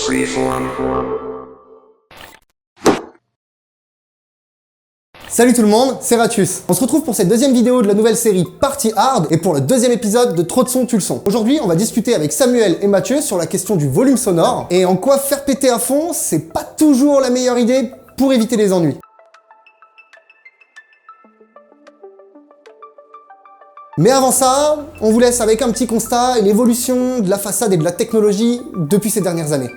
Salut tout le monde, c'est Ratius. On se retrouve pour cette deuxième vidéo de la nouvelle série Party Hard et pour le deuxième épisode de Trop de son, tu le son. Aujourd'hui, on va discuter avec Samuel et Mathieu sur la question du volume sonore et en quoi faire péter à fond, c'est pas toujours la meilleure idée pour éviter les ennuis. Mais avant ça, on vous laisse avec un petit constat et l'évolution de la façade et de la technologie depuis ces dernières années.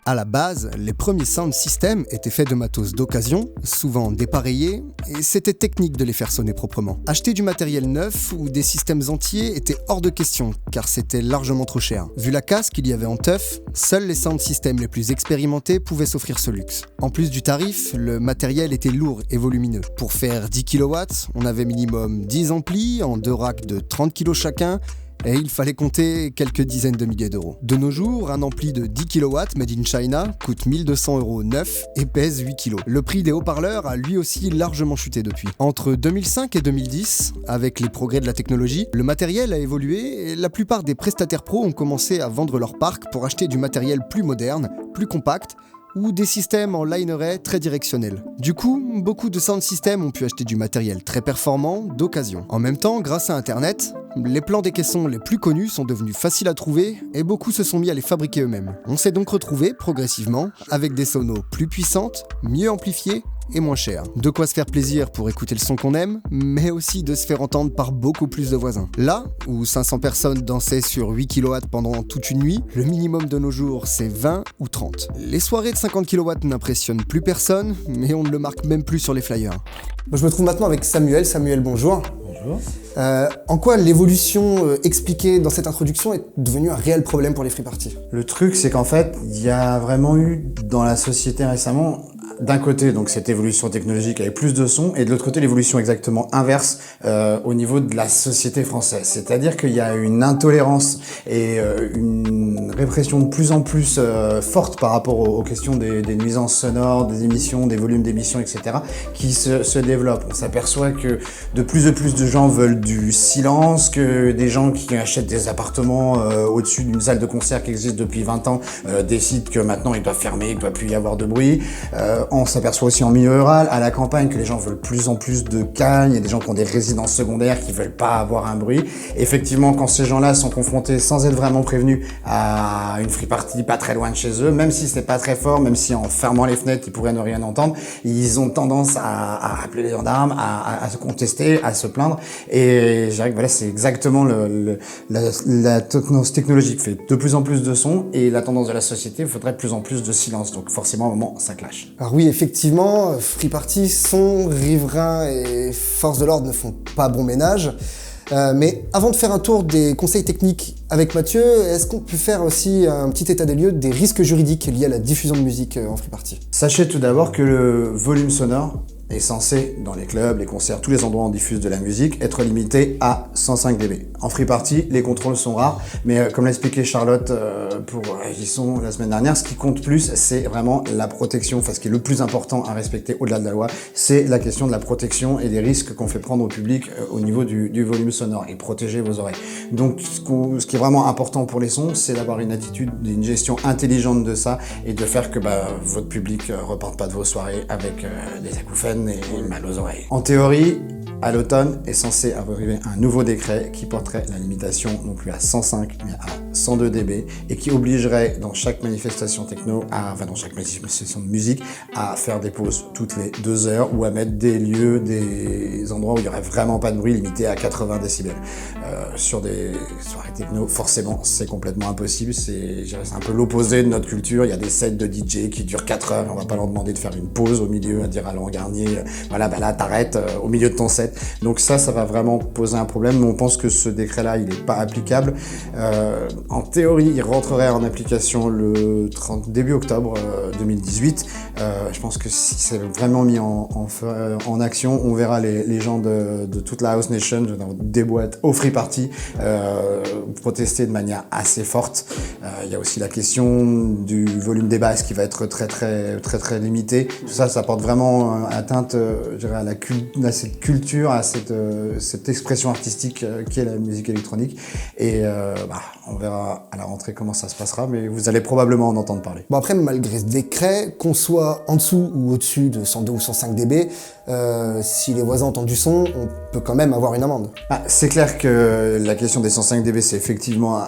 À la base, les premiers sound systems étaient faits de matos d'occasion, souvent dépareillés, et c'était technique de les faire sonner proprement. Acheter du matériel neuf ou des systèmes entiers était hors de question, car c'était largement trop cher. Vu la casse qu'il y avait en teuf, seuls les sound systems les plus expérimentés pouvaient s'offrir ce luxe. En plus du tarif, le matériel était lourd et volumineux. Pour faire 10 kW, on avait minimum 10 amplis en 2 racks de 30 kg chacun, et il fallait compter quelques dizaines de milliers d'euros. De nos jours, un ampli de 10 kW made in China coûte 1200 € neuf et pèse 8 kg. Le prix des haut-parleurs a lui aussi largement chuté depuis. Entre 2005 et 2010, avec les progrès de la technologie, le matériel a évolué et la plupart des prestataires pros ont commencé à vendre leur parc pour acheter du matériel plus moderne, plus compact, ou des systèmes en line array très directionnels. Du coup, beaucoup de sound systems ont pu acheter du matériel très performant d'occasion. En même temps, grâce à Internet, les plans des caissons les plus connus sont devenus faciles à trouver et beaucoup se sont mis à les fabriquer eux-mêmes. On s'est donc retrouvé progressivement avec des sonos plus puissantes, mieux amplifiées et moins cher. De quoi se faire plaisir pour écouter le son qu'on aime, mais aussi de se faire entendre par beaucoup plus de voisins. Là, où 500 personnes dansaient sur 8 kW pendant toute une nuit, le minimum de nos jours c'est 20 ou 30. Les soirées de 50 kW n'impressionnent plus personne, mais on ne le marque même plus sur les flyers. Je me trouve maintenant avec Samuel. Samuel, bonjour. Bonjour. En quoi l'évolution expliquée dans cette introduction est devenue un réel problème pour les free parties? Le truc, c'est qu'en fait, il y a vraiment eu dans la société récemment, d'un côté, donc cette évolution technologique avec plus de sons, et de l'autre côté, l'évolution exactement inverse au niveau de la société française. C'est-à-dire qu'il y a une intolérance et une répression de plus en plus forte par rapport aux questions des nuisances sonores, des émissions, des volumes d'émissions, etc., qui se développent. On s'aperçoit que de plus de gens veulent du silence, que des gens qui achètent des appartements au-dessus d'une salle de concert qui existe depuis 20 ans décident que maintenant ils doivent fermer, il ne doit plus y avoir de bruit. On s'aperçoit aussi en milieu rural, à la campagne, que les gens veulent plus en plus de calme. Il y a des gens qui ont des résidences secondaires qui veulent pas avoir un bruit. Effectivement, quand ces gens-là sont confrontés, sans être vraiment prévenus, à une free party pas très loin de chez eux, même si c'est pas très fort, même si en fermant les fenêtres, ils pourraient ne rien entendre, ils ont tendance à appeler les gendarmes, à se contester, à se plaindre. Et je dirais que voilà, c'est exactement la technologie qui fait de plus en plus de sons, et la tendance de la société, il faudrait de plus en plus de silence. Donc forcément, à un moment, ça clash. Alors oui, effectivement, free party, son, riverains et forces de l'ordre ne font pas bon ménage. Mais avant de faire un tour des conseils techniques avec Mathieu, est-ce qu'on peut faire aussi un petit état des lieux des risques juridiques liés à la diffusion de musique en free party? Sachez tout d'abord que le volume sonore est censé, dans les clubs, les concerts, tous les endroits où on diffuse de la musique, être limité à 105 dB. En free party, les contrôles sont rares, mais comme l'a expliqué Charlotte pour Gisson la semaine dernière, ce qui compte plus, c'est vraiment la protection. Enfin, ce qui est le plus important à respecter au-delà de la loi, c'est la question de la protection et des risques qu'on fait prendre au public au niveau du volume sonore, et protéger vos oreilles. Donc, ce qui est vraiment important pour les sons, c'est d'avoir une attitude, une gestion intelligente de ça, et de faire que votre public reparte pas de vos soirées avec des acouphènes et mal aux oreilles. En théorie, à l'automne est censé arriver un nouveau décret qui porterait la limitation non plus à 105 mais à 102 dB, et qui obligerait dans chaque manifestation techno, dans chaque manifestation de musique, à faire des pauses toutes les 2 heures, ou à mettre des endroits où il n'y aurait vraiment pas de bruit, limité à 80 décibels. Sur des soirées techno, forcément, c'est complètement impossible. C'est un peu l'opposé de notre culture. Il y a des sets de DJ qui durent 4 heures. On va pas leur demander de faire une pause au milieu, à dire à Laurent Garnier, là, t'arrêtes au milieu de ton set. Donc ça va vraiment poser un problème. Mais on pense que ce décret-là, il n'est pas applicable. En théorie, il rentrerait en application le début octobre 2018. Je pense que si c'est vraiment mis en action, on verra les gens de toute la House Nation, des boîtes au free party, protester de manière assez forte. Il y a aussi la question du volume des basses qui va être très limité. Tout ça porte vraiment atteinte, je dirais, à cette culture mur à cette expression artistique qui est la musique électronique. Et on verra à la rentrée comment ça se passera, mais vous allez probablement en entendre parler. Bon après, malgré ce décret, qu'on soit en dessous ou au-dessus de 102 ou 105 dB, si les voisins entendent du son, on peut quand même avoir une amende. C'est clair que la question des 105 dB, c'est effectivement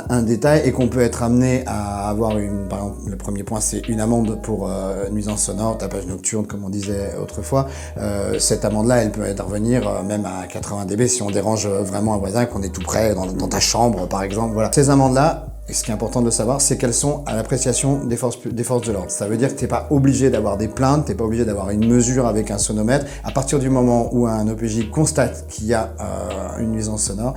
un détail et qu'on peut être amené à avoir par exemple, le premier point, c'est une amende pour nuisance sonore, tapage nocturne, comme on disait autrefois. Cette amende-là, elle peut intervenir même à 80 dB si on dérange vraiment un voisin, qu'on est tout près, dans ta chambre, par exemple. Voilà. Ces amendes-là, et ce qui est important de savoir, c'est qu'elles sont à l'appréciation des forces de l'ordre. Ça veut dire que t'es pas obligé d'avoir des plaintes, t'es pas obligé d'avoir une mesure avec un sonomètre. À partir du moment où un OPJ constate qu'il y a une nuisance sonore,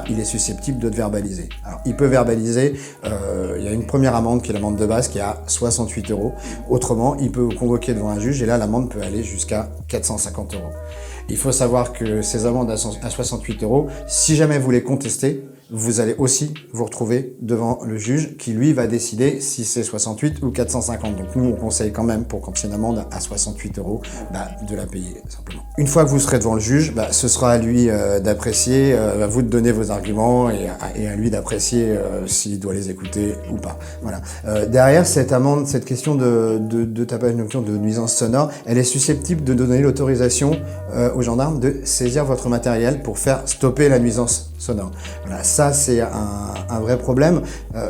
il est susceptible de te verbaliser. Alors, il peut verbaliser, il y a une première amende qui est l'amende de base qui est à 68 €. Autrement, il peut vous convoquer devant un juge et là, l'amende peut aller jusqu'à 450 €. Il faut savoir que ces amendes à 68 €, si jamais vous les contestez, vous allez aussi vous retrouver devant le juge qui, lui, va décider si c'est 68 ou 450. Donc nous, on conseille quand même, pour quand c'est une amende à 68 €, de la payer, simplement. Une fois que vous serez devant le juge, ce sera à lui d'apprécier, à vous de donner vos arguments et à lui d'apprécier s'il doit les écouter ou pas. Voilà. Derrière, cette amende, cette question de tapage nocturne, de nuisance sonore, elle est susceptible de donner l'autorisation aux gendarmes de saisir votre matériel pour faire stopper la nuisance sonore. Voilà, ça c'est un vrai problème,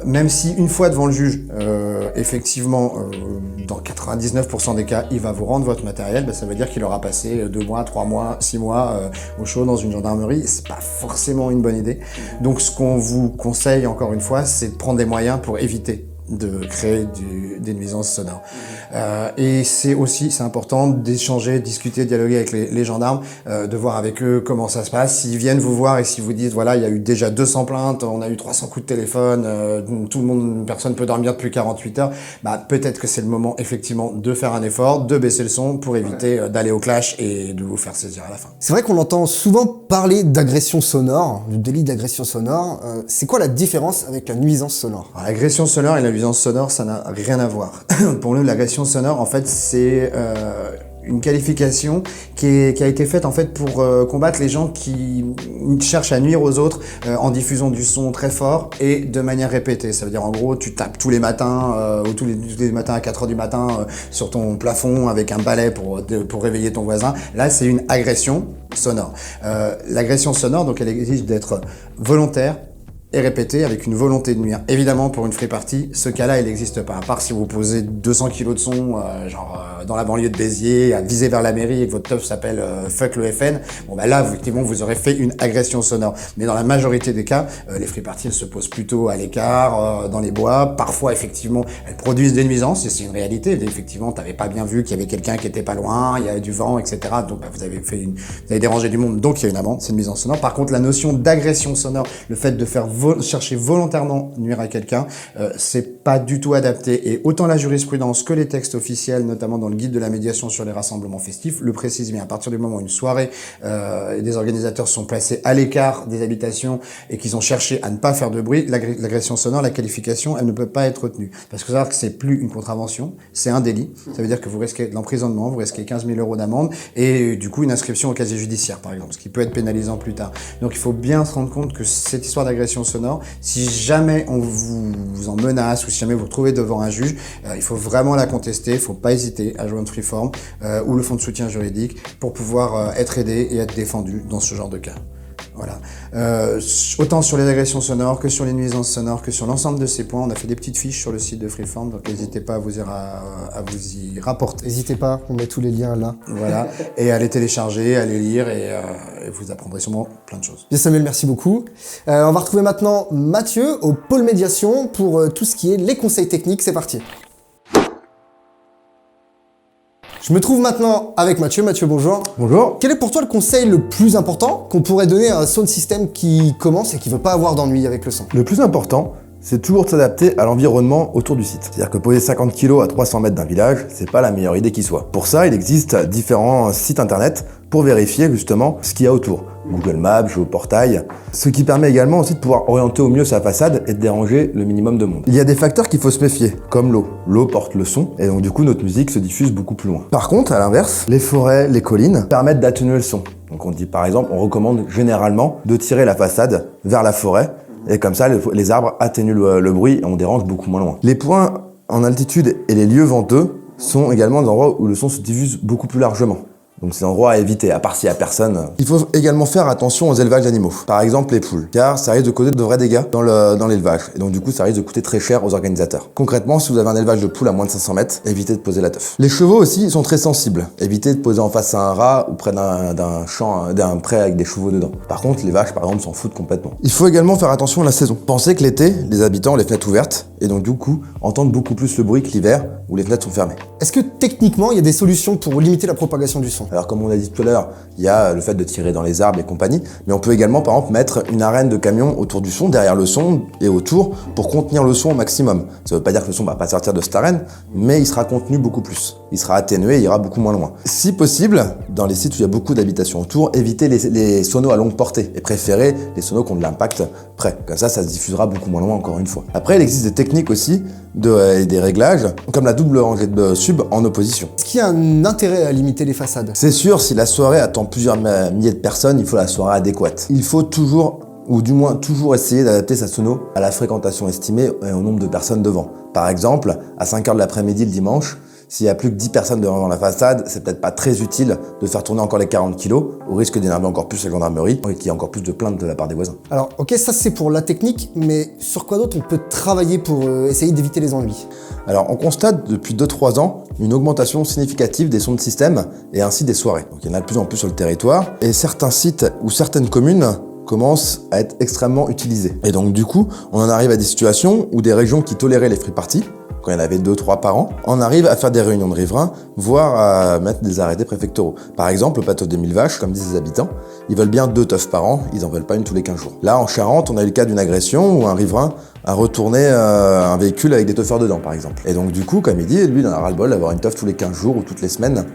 même si une fois devant le juge, effectivement, dans 99% des cas, il va vous rendre votre matériel, ça veut dire qu'il aura passé 2 mois, 3 mois, 6 mois au chaud dans une gendarmerie, c'est pas forcément une bonne idée. Donc ce qu'on vous conseille encore une fois, c'est de prendre des moyens pour éviter de créer des nuisances sonores. Et c'est important d'échanger, discuter, dialoguer avec les gendarmes, de voir avec eux comment ça se passe. S'ils viennent vous voir et s'ils vous disent voilà, il y a eu déjà 200 plaintes, on a eu 300 coups de téléphone, personne peut dormir depuis 48 heures, peut-être que c'est le moment effectivement de faire un effort, de baisser le son pour éviter d'aller au clash et de vous faire saisir à la fin. C'est vrai qu'on entend souvent parler d'agression sonore, du délit d'agression sonore. C'est quoi la différence avec la nuisance sonore? Alors, l'agression sonore et la nuisance sonore, ça n'a rien à voir. Pour nous, l'agression sonore, en fait, c'est une qualification qui a été faite en fait pour combattre les gens qui cherchent à nuire aux autres en diffusant du son très fort et de manière répétée. Ça veut dire en gros tu tapes tous les matins ou tous les matins à 4 h du matin sur ton plafond avec un balai pour réveiller ton voisin. Là c'est une agression sonore. L'agression sonore, donc elle exige d'être volontaire et répété avec une volonté de nuire. Évidemment, pour une free party, ce cas-là, il n'existe pas. À part si vous posez 200 kilos de son, dans la banlieue de Béziers, à viser vers la mairie et que votre teuf s'appelle Fuck le FN, là, effectivement, vous aurez fait une agression sonore. Mais dans la majorité des cas, les free parties, elles se posent plutôt à l'écart, dans les bois. Parfois, effectivement, elles produisent des nuisances, et c'est une réalité. Effectivement, t'avais pas bien vu qu'il y avait quelqu'un qui était pas loin, il y avait du vent, etc. Donc, vous avez dérangé du monde, donc il y a une amende, c'est une nuisance sonore. Par contre, la notion d'agression sonore, le fait de faire chercher volontairement nuire à quelqu'un, c'est pas du tout adapté. Et autant la jurisprudence que les textes officiels, notamment dans le guide de la médiation sur les rassemblements festifs, le précisent bien. À partir du moment où une soirée et des organisateurs sont placés à l'écart des habitations et qu'ils ont cherché à ne pas faire de bruit, l'agression sonore, la qualification, elle ne peut pas être retenue. Parce que savoir que c'est plus une contravention, c'est un délit. Ça veut dire que vous risquez de l'emprisonnement, vous risquez 15 000 € d'amende et du coup une inscription au casier judiciaire, par exemple, ce qui peut être pénalisant plus tard. Donc il faut bien se rendre compte que cette histoire d'agression sonore, si jamais on vous en menace ou si jamais vous vous retrouvez devant un juge, il faut vraiment la contester, il faut pas hésiter à joindre Freeform ou le fonds de soutien juridique pour pouvoir être aidé et être défendu dans ce genre de cas. Voilà. Autant sur les agressions sonores que sur les nuisances sonores que sur l'ensemble de ces points, on a fait des petites fiches sur le site de Freeform, donc n'hésitez pas à vous y rapporter. N'hésitez pas, on met tous les liens là. Voilà, et à les télécharger, à les lire et vous apprendrez sûrement plein de choses. Bien Samuel, merci beaucoup. On va retrouver maintenant Mathieu au pôle médiation pour tout ce qui est les conseils techniques. C'est parti. Je me trouve maintenant avec Mathieu. Mathieu, bonjour. Bonjour. Quel est pour toi le conseil le plus important qu'on pourrait donner à un sound system qui commence et qui veut pas avoir d'ennui avec le son? Le plus important, c'est toujours de s'adapter à l'environnement autour du site. C'est-à-dire que poser 50 kg à 300 mètres d'un village, c'est pas la meilleure idée qui soit. Pour ça, il existe différents sites internet pour vérifier justement ce qu'il y a autour. Google Maps, Géoportail, ce qui permet également aussi de pouvoir orienter au mieux sa façade et de déranger le minimum de monde. Il y a des facteurs qu'il faut se méfier, comme l'eau. L'eau porte le son, et donc du coup notre musique se diffuse beaucoup plus loin. Par contre, à l'inverse, les forêts, les collines permettent d'atténuer le son. Donc on dit par exemple, on recommande généralement de tirer la façade vers la forêt, et comme ça les arbres atténuent le bruit et on dérange beaucoup moins loin. Les points en altitude et les lieux venteux sont également des endroits où le son se diffuse beaucoup plus largement. Donc c'est un endroit à éviter, à part s'il n'y a personne. Il faut également faire attention aux élevages d'animaux. Par exemple les poules, car ça risque de causer de vrais dégâts dans l'élevage. Et donc du coup ça risque de coûter très cher aux organisateurs. Concrètement, si vous avez un élevage de poules à moins de 500 mètres, évitez de poser la teuf. Les chevaux aussi sont très sensibles. Évitez de poser en face à un rat ou près d'un pré avec des chevaux dedans. Par contre, les vaches par exemple s'en foutent complètement. Il faut également faire attention à la saison. Pensez que l'été, les habitants ont les fenêtres ouvertes et donc du coup entendent beaucoup plus le bruit que l'hiver où les fenêtres sont fermées. Est-ce que techniquement il y a des solutions pour limiter la propagation du son? Alors comme on a dit tout à l'heure, il y a le fait de tirer dans les arbres et compagnie, mais on peut également par exemple mettre une arène de camion autour du son, derrière le son et autour, pour contenir le son au maximum. Ça veut pas dire que le son va pas sortir de cette arène, mais il sera contenu beaucoup plus. Il sera atténué et il ira beaucoup moins loin. Si possible, dans les sites où il y a beaucoup d'habitations autour, évitez les sonos à longue portée et préférez les sonos qui ont de l'impact près. Comme ça se diffusera beaucoup moins loin encore une fois. Après, il existe des techniques aussi et des réglages, comme la double rangée de sub en opposition. Est-ce qu'il y a un intérêt à limiter les façades? C'est sûr, si la soirée attend plusieurs milliers de personnes, il faut la soirée adéquate. Il faut toujours, ou du moins toujours essayer d'adapter sa sono à la fréquentation estimée et au nombre de personnes devant. Par exemple, à 5h de l'après-midi le dimanche, s'il y a plus que 10 personnes devant la façade, c'est peut-être pas très utile de faire tourner encore les 40 kilos, au risque d'énerver encore plus la gendarmerie et qu'il y ait encore plus de plaintes de la part des voisins. Alors, ok, ça c'est pour la technique, mais sur quoi d'autre on peut travailler pour essayer d'éviter les ennuis? Alors, on constate depuis 2-3 ans une augmentation significative des sons de système et ainsi des soirées. Donc, il y en a de plus en plus sur le territoire et certains sites ou certaines communes commencent à être extrêmement utilisés. Et donc, du coup, on en arrive à des situations où des régions qui toléraient les free parties, quand il y en avait 2-3 par an, on arrive à faire des réunions de riverains, voire à mettre des arrêtés préfectoraux. Par exemple, au plateau des 1000 vaches, comme disent les habitants, ils veulent bien 2 teufs par an, ils n'en veulent pas une tous les 15 jours. Là, en Charente, on a eu le cas d'une agression où un riverain a retourné un véhicule avec des teufeurs dedans, par exemple. Et donc du coup, comme il dit, lui, il en a ras-le-bol d'avoir une teuf tous les 15 jours ou toutes les semaines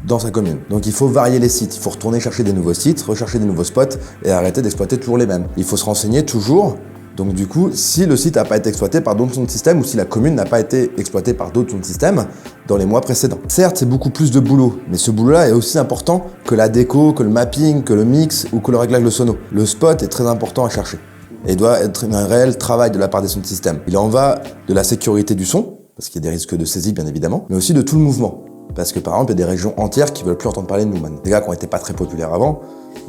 dans sa commune. Donc il faut varier les sites, il faut retourner chercher des nouveaux sites, rechercher des nouveaux spots et arrêter d'exploiter toujours les mêmes. Il faut se renseigner toujours. Donc du coup, si le site n'a pas été exploité par d'autres sound systems ou si la commune n'a pas été exploitée par d'autres sound systems dans les mois précédents. Certes, c'est beaucoup plus de boulot, mais ce boulot-là est aussi important que la déco, que le mapping, que le mix ou que le réglage de sono. Le spot est très important à chercher et doit être un réel travail de la part des sound systems. Il en va de la sécurité du son, parce qu'il y a des risques de saisie bien évidemment, mais aussi de tout le mouvement. Parce que par exemple, il y a des régions entières qui veulent plus entendre parler de nous. Des gars qui ont été pas très populaires avant,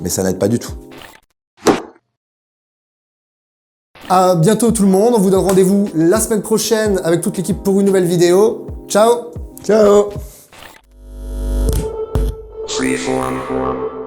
mais ça n'aide pas du tout. À bientôt tout le monde, on vous donne rendez-vous la semaine prochaine avec toute l'équipe pour une nouvelle vidéo. Ciao! Ciao! Freeform.